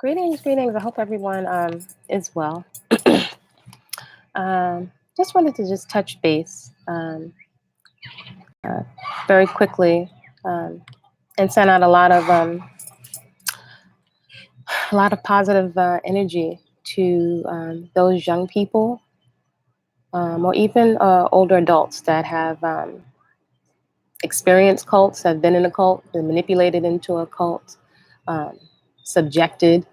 Greetings, greetings. I hope everyone is well. Just wanted to just touch base uh, very quickly um, and send out a lot of positive energy to those young people or even older adults that have experienced cults, have been in a cult, been manipulated into a cult, um, subjected,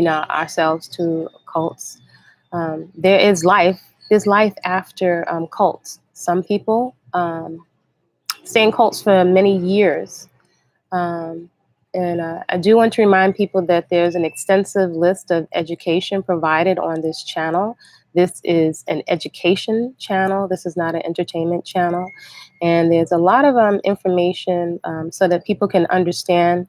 ourselves to cults. There is life. There's life after cults. Some people stay in cults for many years. Um, and I do want to remind people that there's an extensive list of education provided on this channel. This is an education channel. This is not an entertainment channel. And there's a lot of information so that people can understand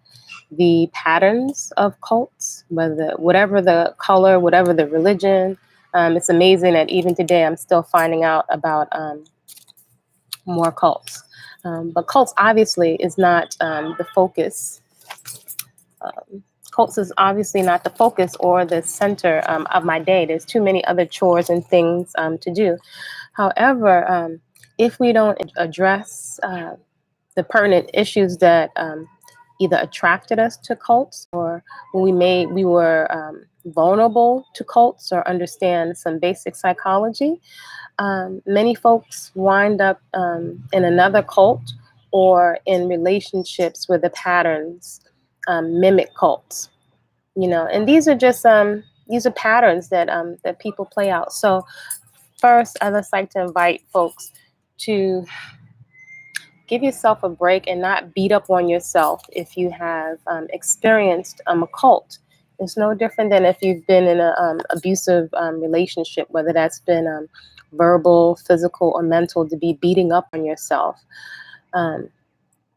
the patterns of cults, whatever the color, whatever the religion. It's amazing that even today I'm still finding out about more cults. But cults obviously is not the focus. Cults is obviously not the focus or the center of my day. There's too many other chores and things to do. However, if we don't address the pertinent issues that either attracted us to cults or when we were vulnerable to cults or understand some basic psychology, many folks wind up in another cult or in relationships where the patterns mimic cults. And these are patterns that people play out. So first, I'd just like to invite folks to give yourself a break and not beat up on yourself if you have experienced a cult. It's no different than if you've been in an abusive relationship, whether that's been verbal, physical, or mental, to be beating up on yourself. Um,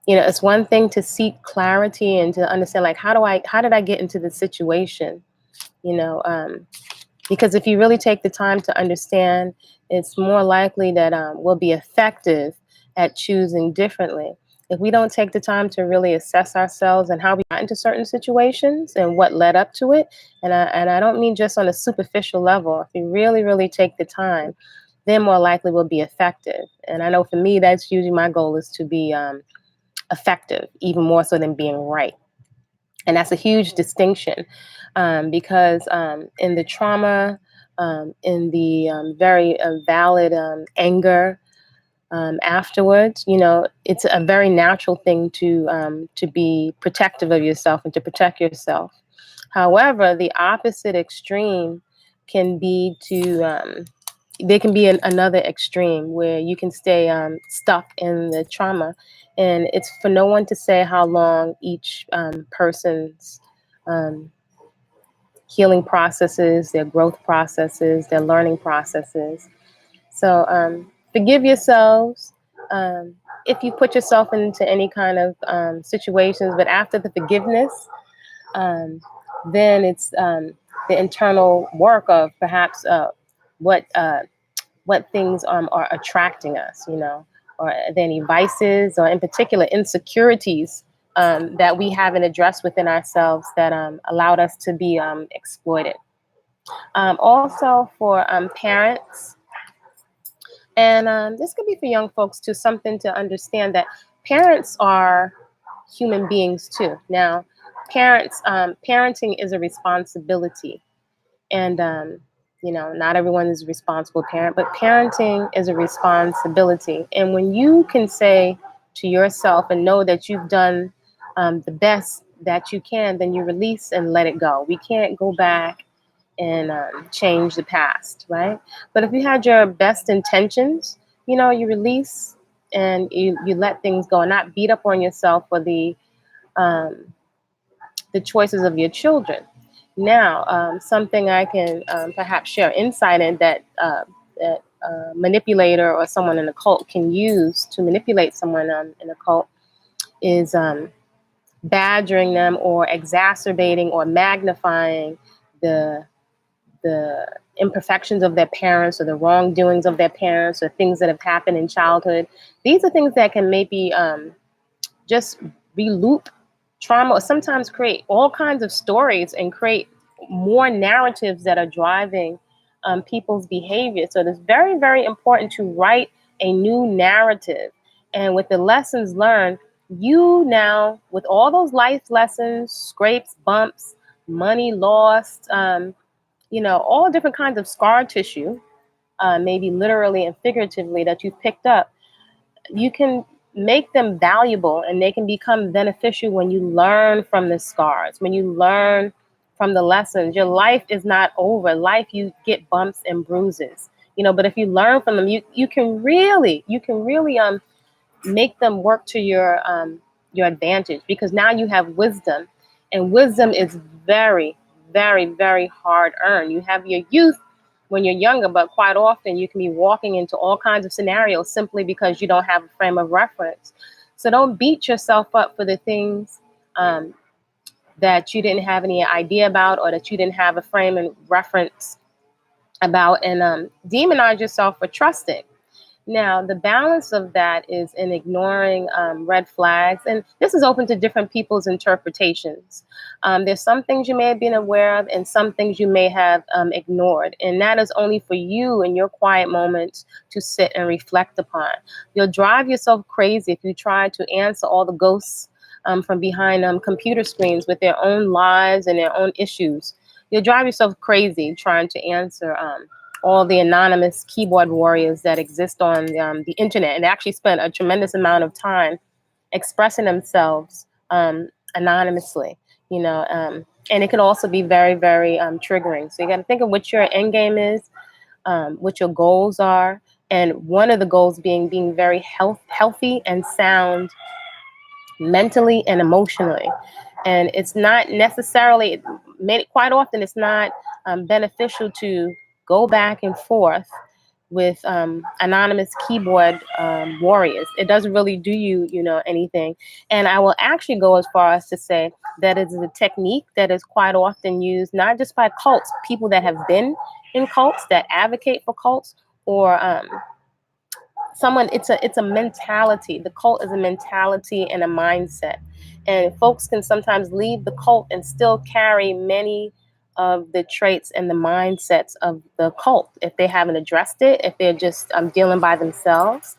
it's one thing to seek clarity and to understand, like, how did I get into this situation? Because if you really take the time to understand, it's more likely that we'll be effective at choosing differently. If we don't take the time to really assess ourselves and how we got into certain situations and what led up to it, and I don't mean just on a superficial level, if you really, really take the time, then more likely we'll be effective. And I know for me, that's usually my goal, is to be effective, even more so than being right. And that's a huge distinction because in the trauma, in the very valid anger afterwards, it's a very natural thing to be protective of yourself and to protect yourself. However, the opposite extreme can be there can be another extreme where you can stay stuck in the trauma. And it's for no one to say how long each person's um, healing processes, their growth processes, their learning processes. So forgive yourselves if you put yourself into any kind of situations, but after the forgiveness, um, then it's the internal work of perhaps what what things are attracting us, or are there any vices or in particular insecurities that we haven't addressed within ourselves that allowed us to be exploited. Also for parents, and this could be for young folks too, something to understand that parents are human beings too. Now, parenting is a responsibility. And, not everyone is a responsible parent, but parenting is a responsibility. And when you can say to yourself and know that you've done the best that you can, then you release and let it go. We can't go back and change the past, right? But if you had your best intentions, you release and you let things go and not beat up on yourself for um, the choices of your children. Now, something I can perhaps share insight in that manipulator or someone in a cult can use to manipulate someone in a cult is badgering them or exacerbating or magnifying the the imperfections of their parents or the wrongdoings of their parents or things that have happened in childhood. These are things that can maybe just reloop trauma or sometimes create all kinds of stories and create more narratives that are driving people's behavior. So it's very, very important to write a new narrative. And with the lessons learned, you now, with all those life lessons, scrapes, bumps, money lost, all different kinds of scar tissue, maybe literally and figuratively, that you've picked up, you can make them valuable and they can become beneficial when you learn from the scars, when you learn from the lessons. Your life is not over. Life, you get bumps and bruises, but if you learn from them, you can really make them work to your advantage, because now you have wisdom, and wisdom is very, very, very hard earned. You have your youth when you're younger, but quite often you can be walking into all kinds of scenarios simply because you don't have a frame of reference. So don't beat yourself up for the things that you didn't have any idea about, or that you didn't have a frame of reference about, and demonize yourself for trusting. Now, the balance of that is in ignoring red flags. And this is open to different people's interpretations. There's some things you may have been aware of and some things you may have ignored. And that is only for you in your quiet moments to sit and reflect upon. You'll drive yourself crazy if you try to answer all the ghosts from behind computer screens with their own lives and their own issues. You'll drive yourself crazy trying to answer all the anonymous keyboard warriors that exist on the internet, and actually spend a tremendous amount of time expressing themselves anonymously, and it can also be very, very triggering. So you got to think of what your end game is, what your goals are, and one of the goals being very healthy and sound mentally and emotionally. And it's not necessarily, quite often, it's not beneficial to go back and forth with anonymous keyboard warriors. It doesn't really do you, anything. And I will actually go as far as to say that it is a technique that is quite often used, not just by cults, people that have been in cults, that advocate for cults, or it's a mentality. The cult is a mentality and a mindset, and folks can sometimes leave the cult and still carry many of the traits and the mindsets of the cult if they haven't addressed it, if they're just dealing by themselves,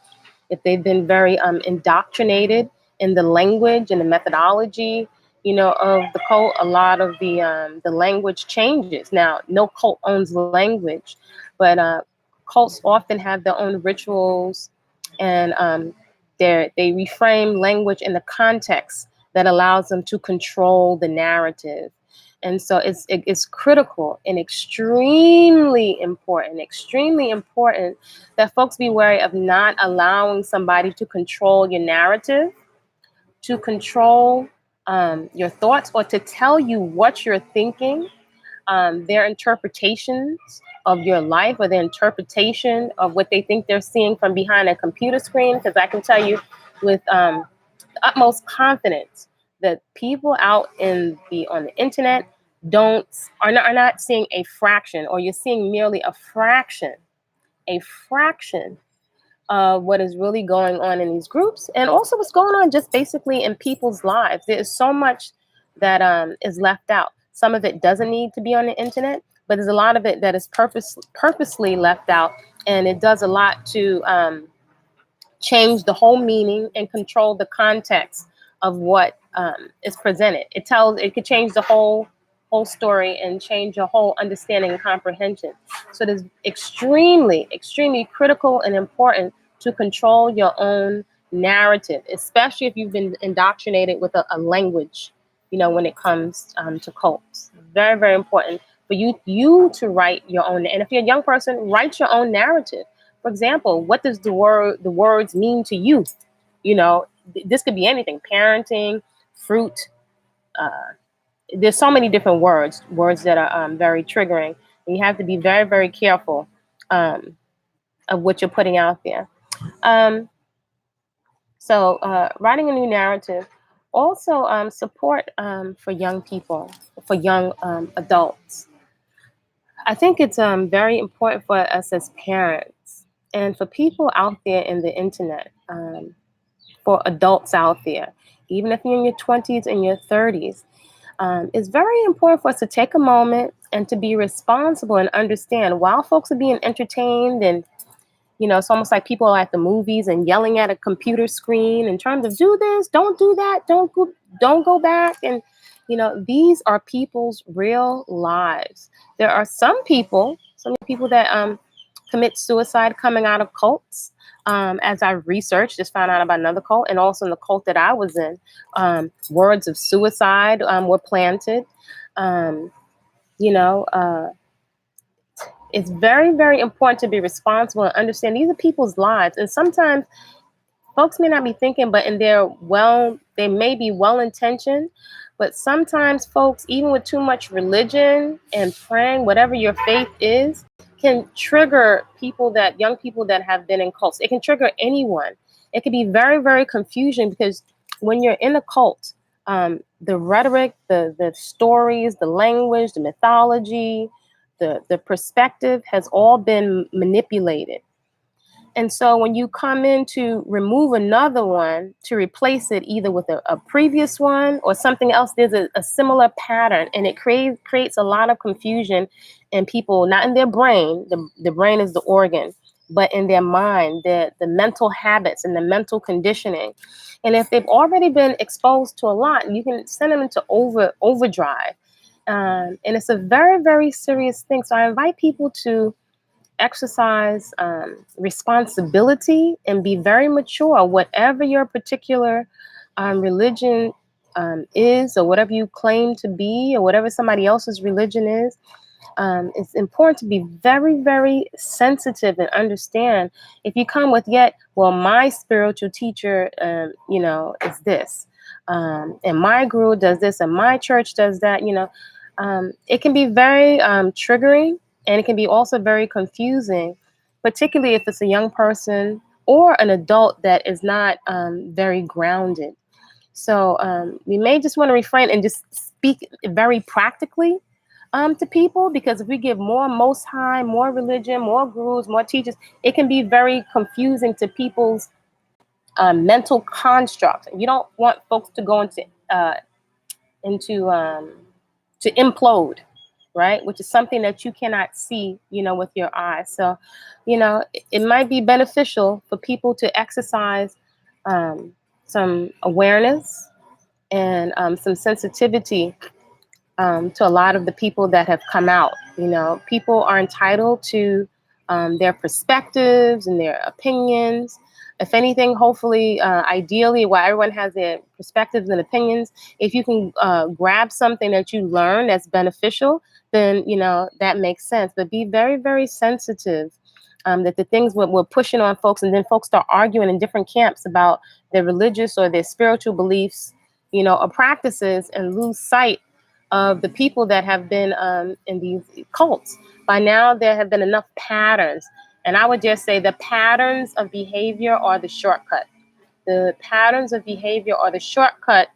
if they've been very indoctrinated in the language and the methodology, of the cult. A lot of the language changes. Now, no cult owns language, but cults often have their own rituals, and they reframe language in the context that allows them to control the narrative. And so it's critical and extremely important that folks be wary of not allowing somebody to control your narrative, to control your thoughts, or to tell you what you're thinking, their interpretations of your life, or their interpretation of what they think they're seeing from behind a computer screen. Because I can tell you with the utmost confidence that people out on the internet are not seeing a fraction, or you're seeing merely a fraction of what is really going on in these groups, and also what's going on just basically in people's lives. There is so much that is left out. Some of it doesn't need to be on the internet, but there's a lot of it that is purposely left out, and it does a lot to change the whole meaning and control the context of what is presented. It could change the whole story and change your whole understanding and comprehension. So it is extremely, extremely critical and important to control your own narrative, especially if you've been indoctrinated with a language, when it comes to cults. Very, very important for you to write your own. And if you're a young person, write your own narrative. For example, what does the words mean to you? This could be anything: parenting, fruit. There's so many different words that are very triggering, and you have to be very, very careful of what you're putting out there. So writing a new narrative, also support for young people, for young adults. I think it's very important for us as parents, and for people out there in the internet, for adults out there, even if you're in your 20s and your 30s. It's very important for us to take a moment and to be responsible and understand while folks are being entertained and it's almost like people are at the movies and yelling at a computer screen in terms of do this, don't do that, don't go back. And these are people's real lives. There are some people that commit suicide coming out of cults. As I researched, just found out about another cult, and also in the cult that I was in, words of suicide were planted. Um, you know, uh, it's very, very important to be responsible and understand these are people's lives. And sometimes folks may not be thinking, but they may be well intentioned. But sometimes folks, even with too much religion and praying, whatever your faith is, can trigger young people that have been in cults. It can trigger anyone. It can be very, very confusing because when you're in a cult, the rhetoric, the stories, the language, the mythology, the perspective has all been manipulated. And so when you come in to remove another one to replace it either with a previous one or something else, there's a similar pattern, and it creates a lot of confusion in people, not in their brain. The brain is the organ, but in their mind, the mental habits and the mental conditioning. And if they've already been exposed to a lot, you can send them into overdrive. And it's a very, very serious thing. So I invite people to exercise responsibility and be very mature, whatever your particular religion is, or whatever you claim to be, or whatever somebody else's religion is. It's important to be very, very sensitive and understand if you come with my spiritual teacher, is this, and my guru does this, and my church does that. It can be very triggering, and it can be also very confusing, particularly if it's a young person or an adult that is not very grounded. So we may just want to refrain and just speak very practically to people, because if we give more Most High, more religion, more gurus, more teachers, it can be very confusing to people's mental constructs. You don't want folks to go into to implode, right? Which is something that you cannot see, with your eyes. So, it might be beneficial for people to exercise some awareness and some sensitivity to a lot of the people that have come out. People are entitled to their perspectives and their opinions. If anything, hopefully, ideally, while everyone has their perspectives and opinions, if you can grab something that you learn that's beneficial, then, that makes sense. But be very, very sensitive that the things we're pushing on folks, and then folks start arguing in different camps about their religious or their spiritual beliefs, or practices, and lose sight of the people that have been in these cults. By now, there have been enough patterns. And I would just say the patterns of behavior are the shortcut. The patterns of behavior are the shortcut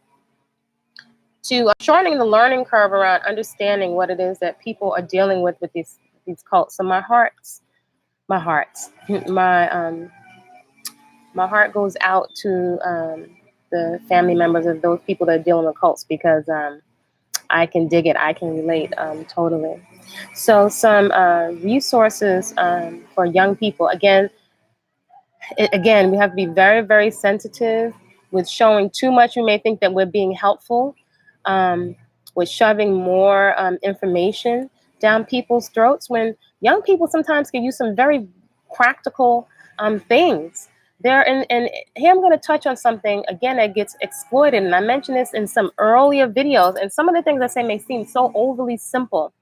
to shortening the learning curve around understanding what it is that people are dealing with these cults. So my heart goes out to the family members of those people that are dealing with cults, because I can dig it. I can relate totally. So some resources for young people. Again, we have to be very, very sensitive with showing too much. We may think that we're being helpful with shoving more information down people's throats, when young people sometimes can use some very practical things. And here I'm going to touch on something again that gets exploited, and I mentioned this in some earlier videos. And some of the things I say may seem so overly simple,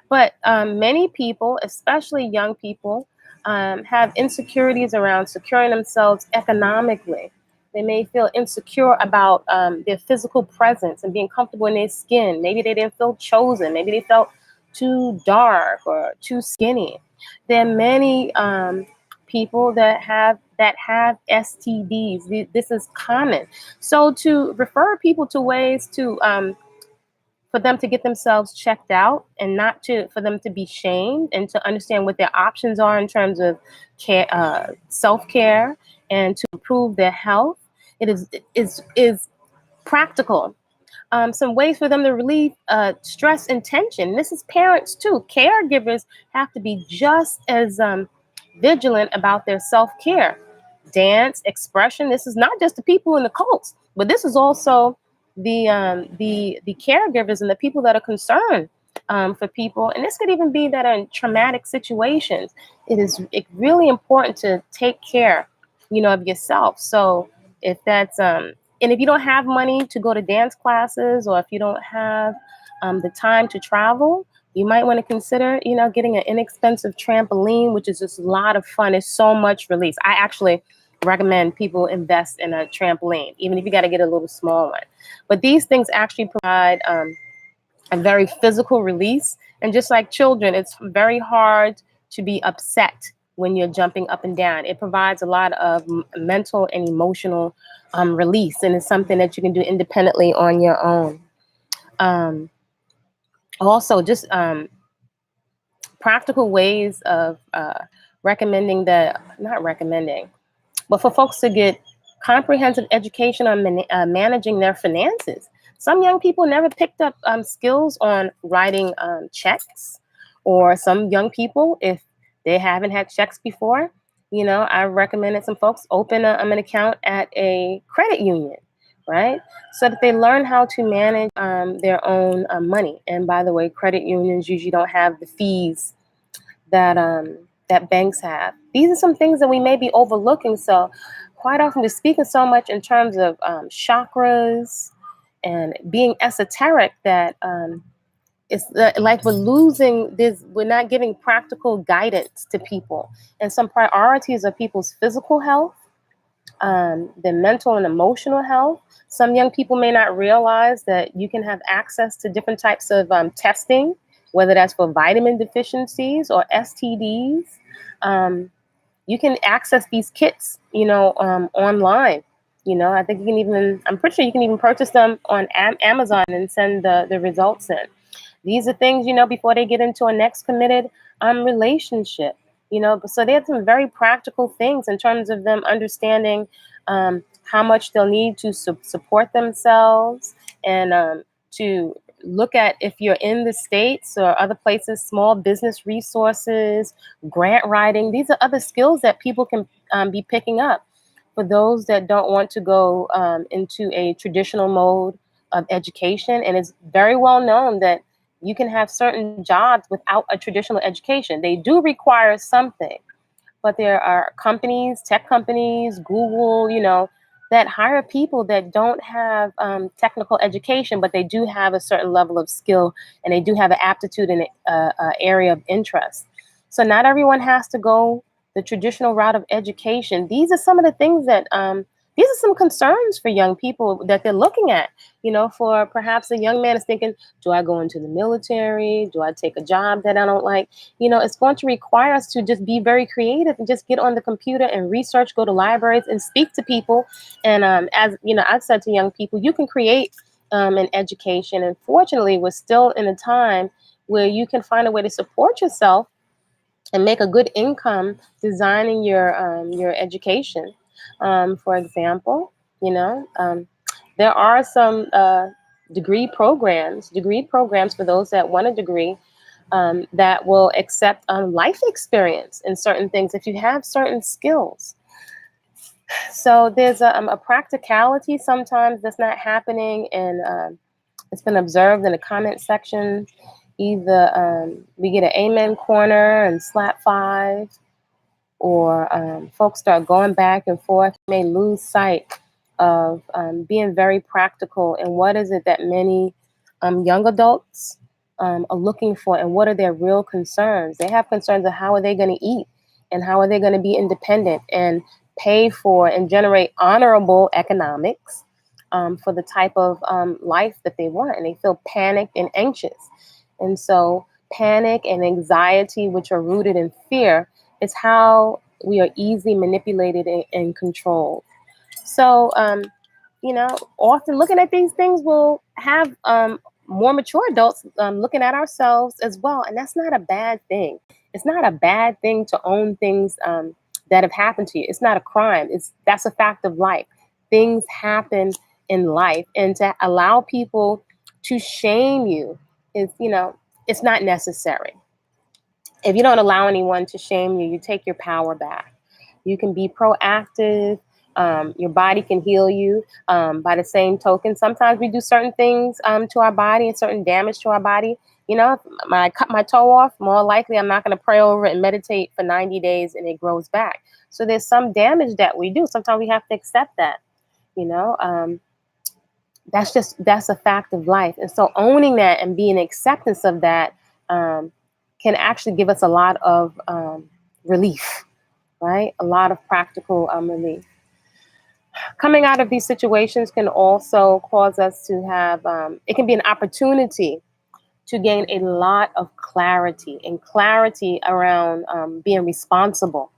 but many people, especially young people, have insecurities around securing themselves economically. They may feel insecure about their physical presence and being comfortable in their skin. Maybe they didn't feel chosen. Maybe they felt too dark or too skinny. There are many people that have STDs. This is common. So to refer people to ways to for them to get themselves checked out, and not for them to be shamed, and to understand what their options are in terms of care, self-care, and to improve their health. It is practical. some ways for them to relieve stress and tension. This is parents too. Caregivers have to be just as vigilant about their self care, dance, expression. This is not just the people in the cults, but this is also the caregivers and the people that are concerned for people. And this could even be that in traumatic situations, really important to take care, of yourself. So if that's and if you don't have money to go to dance classes, or if you don't have the time to travel, you might want to consider, getting an inexpensive trampoline, which is just a lot of fun. It's so much release. I actually recommend people invest in a trampoline, even if you got to get a little small one. But these things actually provide a very physical release. And just like children, it's very hard to be upset when you're jumping up and down. It provides a lot of mental and emotional release, and it's something that you can do independently on your own. Um, Also, just practical ways of recommending that, not recommending, but for folks to get comprehensive education on managing their finances. Some young people never picked up skills on writing checks, or some young people, if they haven't had checks before, I recommended some folks open an account at a credit union, right? So that they learn how to manage their own money. And by the way, credit unions usually don't have the fees that banks have. These are some things that we may be overlooking. So quite often we're speaking so much in terms of chakras and being esoteric that it's like we're losing this. We're not giving practical guidance to people. And some priorities are people's physical health, their mental and emotional health. Some young people may not realize that you can have access to different types of testing, whether that's for vitamin deficiencies or STDs. You can access these kits, online. I think you can even, I'm pretty sure you can even purchase them on Amazon and send the results in. These are things, before they get into a next committed relationship, so they have some very practical things in terms of them understanding how much they'll need to support themselves, and to look at, if you're in the States or other places, small business resources, grant writing. These are other skills that people can be picking up for those that don't want to go into a traditional mode of education. And it's very well known that you can have certain jobs without a traditional education. They do require something, but there are companies, tech companies, Google, that hire people that don't have technical education, but they do have a certain level of skill, and they do have an aptitude in an area of interest. So not everyone has to go the traditional route of education. These are some of the things that these are some concerns for young people that they're looking at. For perhaps a young man is thinking, do I go into the military? Do I take a job that I don't like? It's going to require us to just be very creative and just get on the computer and research, go to libraries and speak to people. And as I've said to young people, you can create an education. And fortunately, we're still in a time where you can find a way to support yourself and make a good income designing your education. For example, there are some degree programs for those that want a degree, that will accept life experience in certain things if you have certain skills. So there's a practicality sometimes that's not happening, and it's been observed in the comment section. Either we get an amen corner and slap five, or folks start going back and forth. You may lose sight of being very practical, and what is it that many young adults are looking for, and what are their real concerns. They have concerns of how are they going to eat, and how are they going to be independent and pay for and generate honorable economics for the type of life that they want, and they feel panicked and anxious. And so panic and anxiety, which are rooted in fear, is how we are easily manipulated and controlled. So, often looking at these things will have more mature adults looking at ourselves as well. And that's not a bad thing. It's not a bad thing to own things that have happened to you. It's not a crime. That's a fact of life. Things happen in life, and to allow people to shame you is, it's not necessary. If you don't allow anyone to shame you, you take your power back. You can be proactive. Your body can heal you. By the same token, sometimes we do certain things to our body and certain damage to our body. If I cut my toe off, more likely I'm not going to pray over it and meditate for 90 days and it grows back. So there's some damage that we do. Sometimes we have to accept that. You know, that's a fact of life. And so owning that and being acceptance of that can actually give us a lot of relief, right? A lot of practical relief. Coming out of these situations can also cause us to have, it can be an opportunity to gain a lot of clarity, and clarity around being responsible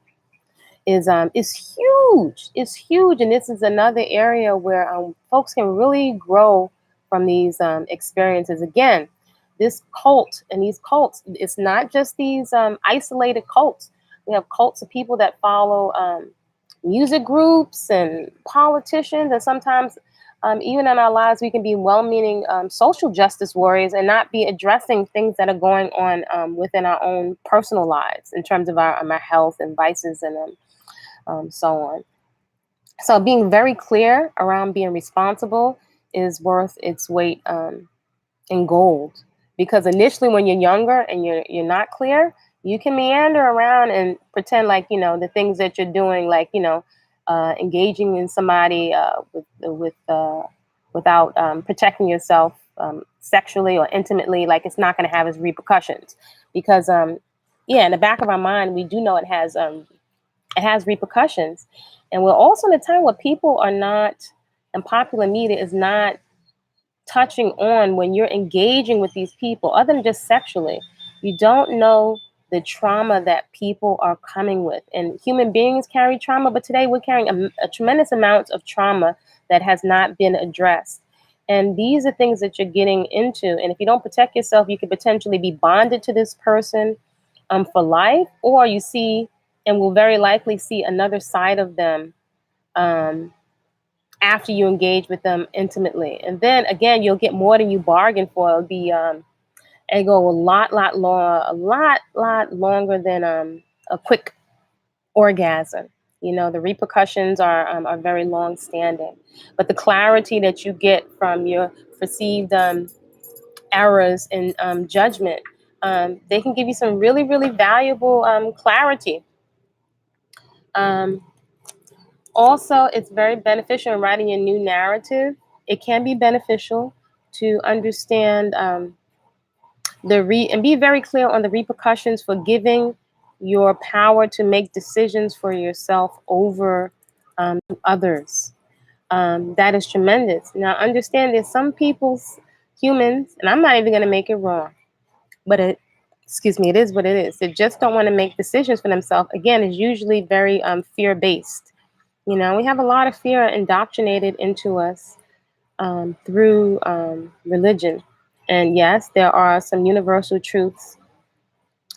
is huge. It's huge, and this is another area where folks can really grow from these experiences. Again, this cult and these cults, it's not just these isolated cults. We have cults of people that follow music groups and politicians, and sometimes even in our lives, we can be well-meaning social justice warriors and not be addressing things that are going on within our own personal lives in terms of our health and vices and so on. So being very clear around being responsible is worth its weight in gold, because initially when you're younger and you're not clear, you can meander around and pretend like the things that you're doing, like engaging in somebody without protecting yourself sexually or intimately, like it's not going to have its repercussions, because in the back of our mind we do know it has repercussions. And we're also in a time where people are not, and popular media is not touching on, when you're engaging with these people, other than just sexually, you don't know the trauma that people are coming with. And human beings carry trauma, but today we're carrying a tremendous amount of trauma that has not been addressed. And these are things that you're getting into. And if you don't protect yourself, you could potentially be bonded to this person for life, or you see and will very likely see another side of them after you engage with them intimately. And then again, you'll get more than you bargained for. It'll be and go a lot longer than a quick orgasm. The repercussions are very long standing, but the clarity that you get from your perceived errors in judgment, they can give you some really, really valuable clarity. Also, it's very beneficial in writing a new narrative. It can be beneficial to understand and be very clear on the repercussions for giving your power to make decisions for yourself over others. That is tremendous. Now, understand that some humans, and I'm not even going to make it wrong, but it is what it is. They just don't want to make decisions for themselves. Again, it's usually very fear-based. We have a lot of fear indoctrinated into us through religion. And yes, there are some universal truths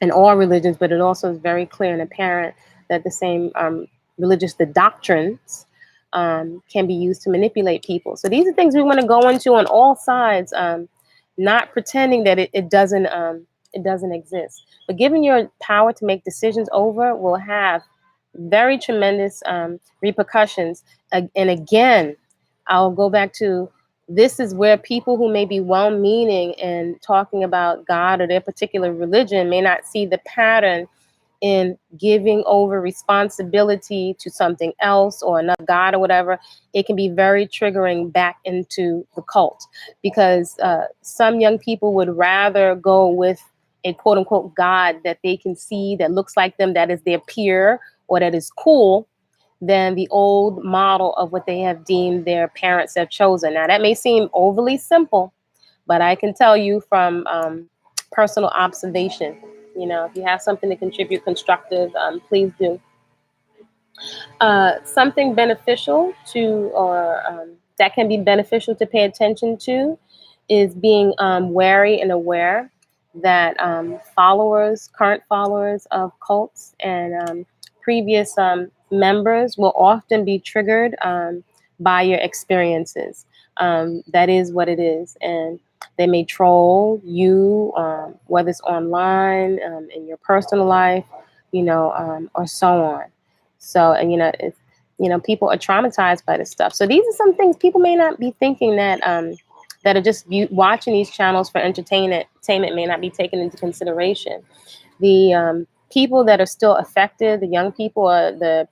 in all religions, but it also is very clear and apparent that the same the doctrines can be used to manipulate people. So these are things we want to go into on all sides, not pretending that it doesn't exist. But giving your power to make decisions over will have very tremendous repercussions. And again, I'll go back to, this is where people who may be well-meaning and talking about God or their particular religion may not see the pattern in giving over responsibility to something else or another God or whatever. It can be very triggering back into the cult, because some young people would rather go with a quote unquote God that they can see, that looks like them, that is their peer or that is cool, than the old model of what they have deemed their parents have chosen. Now, that may seem overly simple, but I can tell you from personal observation, if you have something to contribute constructive, please do. Something beneficial or that can be beneficial to pay attention to is being wary and aware that current followers of cults and previous members will often be triggered by your experiences. That is what it is. And they may troll you, whether it's online, in your personal life, or so on. So, and it's, people are traumatized by this stuff. So these are some things people may not be thinking that are just watching these channels for entertainment may not be taken into consideration. The people that are still affected, the young people, are the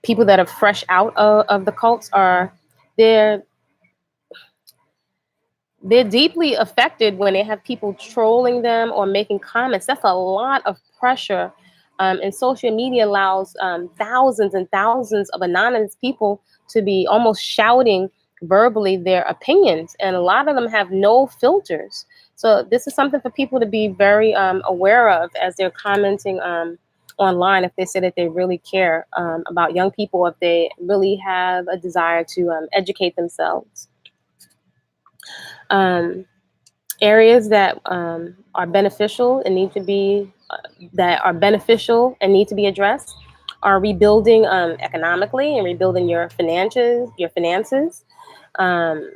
people that are fresh out of the cults, they're they're deeply affected when they have people trolling them or making comments. That's a lot of pressure. And social media allows thousands and thousands of anonymous people to be almost shouting verbally their opinions. And a lot of them have no filters. So this is something for people to be very aware of as they're commenting online, if they say that they really care about young people, if they really have a desire to educate themselves. Um, Areas that are beneficial and need to be addressed are rebuilding economically and rebuilding your finances, um,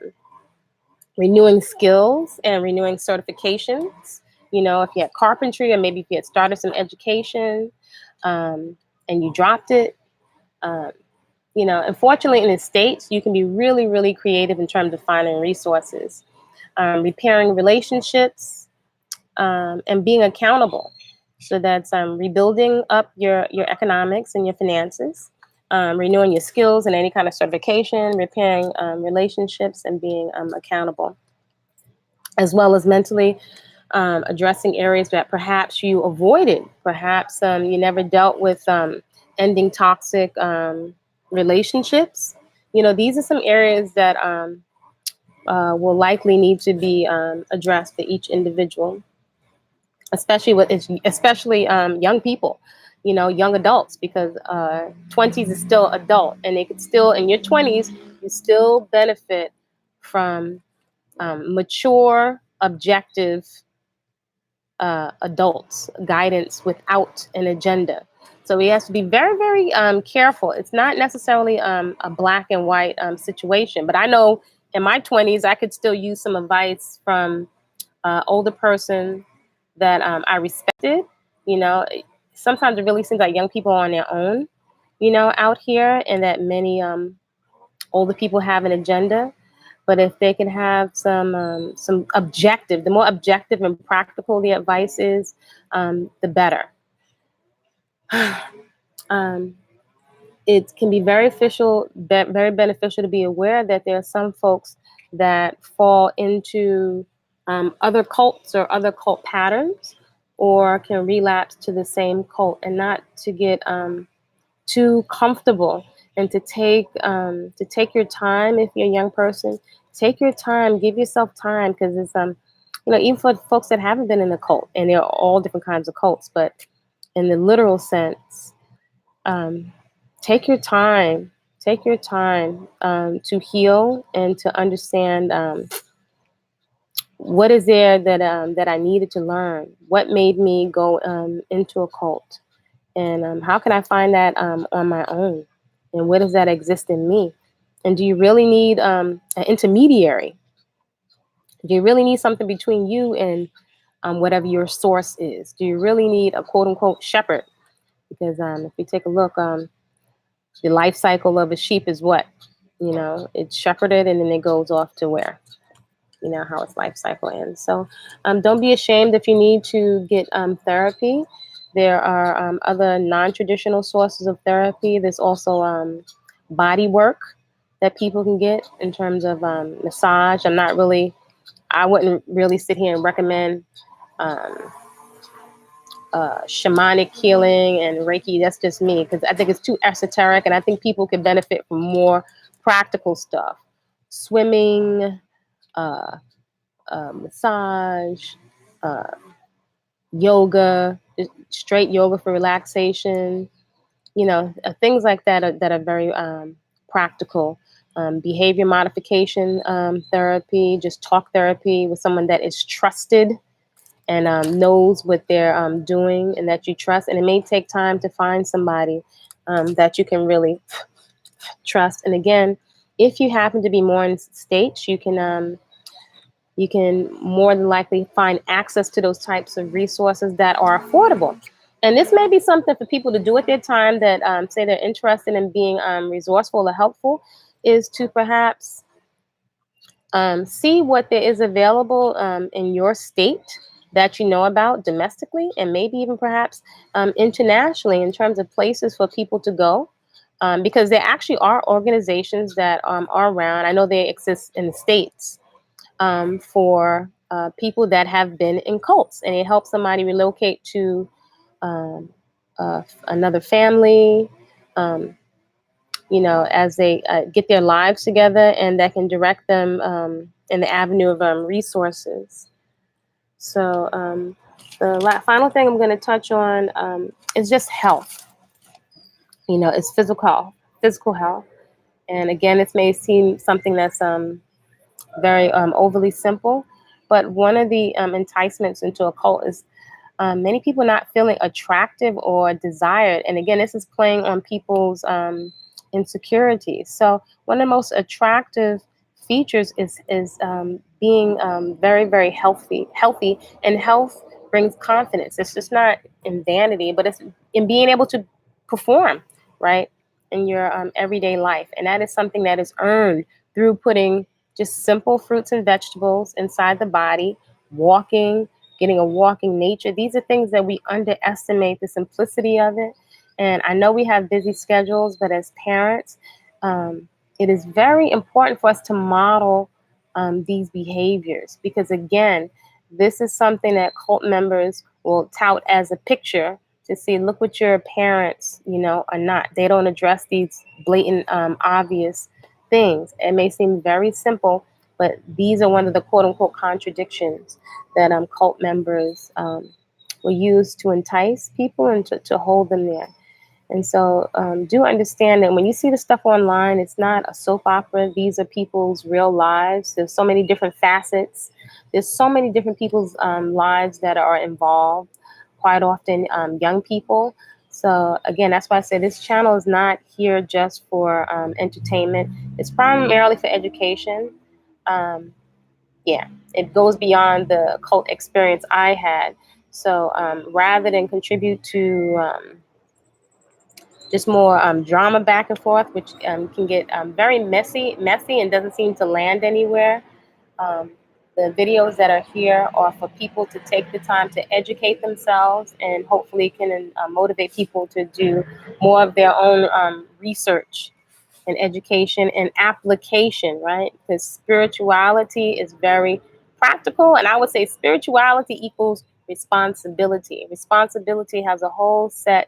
renewing skills and renewing certifications. If you had carpentry, or maybe if you had started some education, and you dropped it. um, Unfortunately, in the States, you can be really, really creative in terms of finding resources, repairing relationships, and being accountable. So that's rebuilding up your economics and your finances, renewing your skills and any kind of certification, repairing relationships, and being accountable, as well as mentally addressing areas that perhaps you avoided. Perhaps you never dealt with ending toxic relationships. These are some areas that will likely need to be addressed for each individual, especially young people, young adults, because 20s is still adult, and they could still, in your 20s, you still benefit from mature, objective adults guidance without an agenda. So we have to be very, very careful. It's not necessarily a black and white situation, but I know in my 20s I could still use some advice from older person that I respected. You know, Sometimes it really seems like young people are on their own, out here, and that many older people have an agenda. But if they can have some objective, the more objective and practical the advice is, the better. um, it can be very beneficial to be aware that there are some folks that fall into other cults or other cult patterns, or can relapse to the same cult, and not to get too comfortable, and to take your time. If you're a young person, take your time, give yourself time, because it's even for folks that haven't been in a cult, and there are all different kinds of cults, but in the literal sense, um, take your time. Take your time to heal and to understand what is there that I needed to learn. What made me go into a cult, and how can I find that on my own? And where does that exist in me? And do you really need an intermediary? Do you really need something between you and whatever your source is? Do you really need a quote unquote shepherd? Because if we take a look, the life cycle of a sheep is what? It's shepherded, and then it goes off to where? How its life cycle ends. So don't be ashamed if you need to get therapy. There are other non-traditional sources of therapy. There's also body work that people can get in terms of massage. I wouldn't really sit here and recommend um, shamanic healing and Reiki. That's just me, because I think it's too esoteric, and I think people could benefit from more practical stuff. Swimming, uh, massage, uh, yoga, just straight yoga for relaxation, things like that are very practical. Behavior modification therapy, just talk therapy with someone that is trusted and knows what they're doing, and that you trust. And it may take time to find somebody that you can really trust. And again, If you happen to be more in states, you can more than likely find access to those types of resources that are affordable. And this may be something for people to do at their time that say they're interested in being resourceful or helpful, is to perhaps see what there is available in your state that you know about domestically, and maybe even perhaps internationally in terms of places for people to go. Because there actually are organizations that are around. I know they exist in the States for people that have been in cults, and it helps somebody relocate to um, another family, um, as they get their lives together, and that can direct them in the avenue of resources. So, the final thing I'm going to touch on is just health. It's physical health. And again, this may seem something that's very overly simple, but one of the enticements into a cult is many people not feeling attractive or desired. And again, this is playing on people's insecurities. So one of the most attractive features is being very, very healthy, and health brings confidence. It's just not in vanity, but it's in being able to perform right in your everyday life, and that is something that is earned through putting just simple fruits and vegetables inside the body, walking, getting a walking nature. These are things that we underestimate the simplicity of it. And I know we have busy schedules, but as parents, um, it is very important for us to model these behaviors, because, again, this is something that cult members will tout as a picture to see, look what your parents, are not. They don't address these blatant, obvious things. It may seem very simple, but these are one of the quote unquote contradictions that cult members will use to entice people and to hold them there. And so do understand that when you see the stuff online, it's not a soap opera. These are people's real lives. There's so many different facets. There's so many different people's lives that are involved, quite often young people. So again, that's why I say this channel is not here just for entertainment. It's primarily for education. Um, yeah, it goes beyond the cult experience I had. So rather than contribute to just more drama back and forth, which can get very messy, and doesn't seem to land anywhere. Um, the videos that are here are for people to take the time to educate themselves, and hopefully can motivate people to do more of their own research and education and application, right? Because spirituality is very practical, and I would say spirituality equals responsibility. Responsibility has a whole set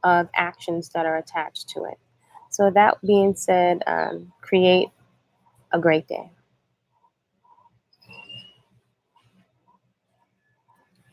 of actions that are attached to it. So that being said, create a great day.